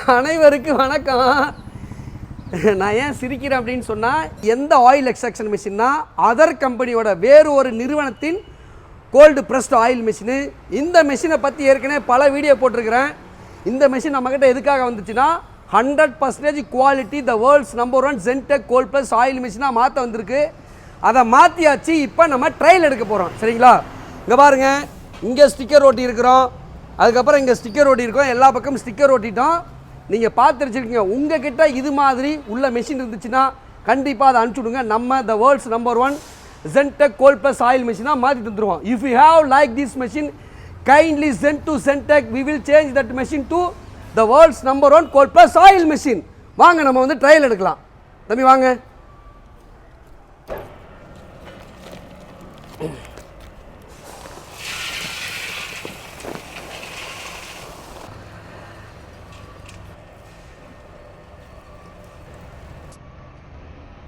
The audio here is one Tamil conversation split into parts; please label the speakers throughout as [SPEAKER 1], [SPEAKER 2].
[SPEAKER 1] அனைவருக்கும் வணக்கம். நான் ஏன் சிரிக்கிறேன் அப்படின்னு சொன்னால், எந்த ஆயில் எக்ஸ்ட்ராக்ஷன் மிஷின்னா அதர் கம்பெனியோட வேறு ஒரு நிறுவனத்தின் கோல்டு ப்ரெஸ்ட் ஆயில் மிஷினு. இந்த மிஷினை பற்றி ஏற்கனவே பல வீடியோ போட்டிருக்கிறேன். இந்த மிஷின் நம்மக்கிட்ட எதுக்காக வந்துச்சுன்னா 100% quality, the world's number 1 Gentech gold plus oil மிஷினாக மாற்ற வந்திருக்கு. அதை மாற்றியாச்சு. இப்போ நம்ம ட்ரையல் எடுக்க போகிறோம். சரிங்களா? இங்கே பாருங்கள், இங்கே ஸ்டிக்கர் ஒட்டி இருக்கிறோம், அதுக்கப்புறம் இங்கே ஸ்டிக்கர் ஒட்டி இருக்கோம், எல்லா பக்கமும் ஸ்டிக்கர் ஒட்டிட்டோம். நீங்கள் பார்த்துருச்சிருக்கீங்க. உங்கள் கிட்ட இது மாதிரி உள்ள மெஷின் இருந்துச்சுன்னா கண்டிப்பாக அதை அனுப்பிச்சுடுங்க. நம்ம the world's number 1 Gentech gold plus oil மிஷினாக மாற்றி தந்துடுவோம். If you have like this machine, kindly send to Gentech. We will change that machine to the world's number 1 gold plus oil machine. வாங்க நம்ம வந்து ட்ரையல் எடுக்கலாம். தம்பி வாங்க.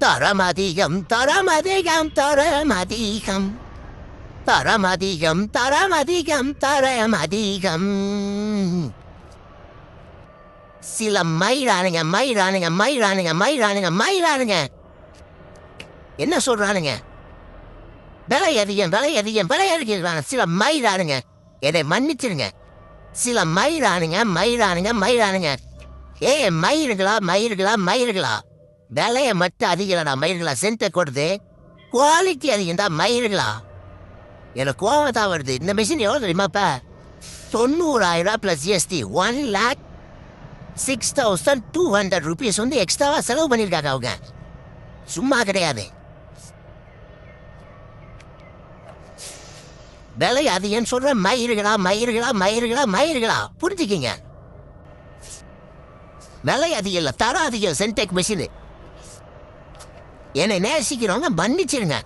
[SPEAKER 2] தரமதிகம் தரமதிகம் தரமதிகம் தரமதிகம் தரமதிகம் தரமதிகம். சில மயிரானுங்க மயிரானுங்க மயிரானுங்க மயிரானுங்க மயிரானுங்க என்ன சொல்றானுங்க? விலை அதிகம் விலை அதிகம் விலை அதிகம். சில மயிரானுங்க, என்னை மன்னிச்சிருங்க. சில மயிரானுங்க மயிரானுங்க மயிரானுங்க. ஏ மயிருங்களா மயிருங்களா மயிருங்களா, விலையை மட்டும் அதிகம்டா மயிருங்களா. சென்ட்டை கொடுத்து குவாலிட்டி அதிகம் தான் மயிருங்களா. எனக்கு கோவம் தான் வருது. இந்த மிஷின் எவ்வளோ தெரியுமாப்பா? 90,000 ப்ளஸ் ஜிஎஸ்டி 1,06,200 rupees வந்து எக்ஸ்ட்ராவாக செலவு பண்ணியிருக்காங்க அவங்க. சும்மா கிடையாது. விலை அதிகம்னு சொல்ற மயிருங்களா மயிருங்களா மயிருங்களா மயிருங்களா, புரிஞ்சுக்கிங்க. விலை அதிகம் இல்லை, தர அதிகம். சென்டெக் மிஷின் என்னை நேசிக்கிறவங்க மன்னிச்சிருங்க.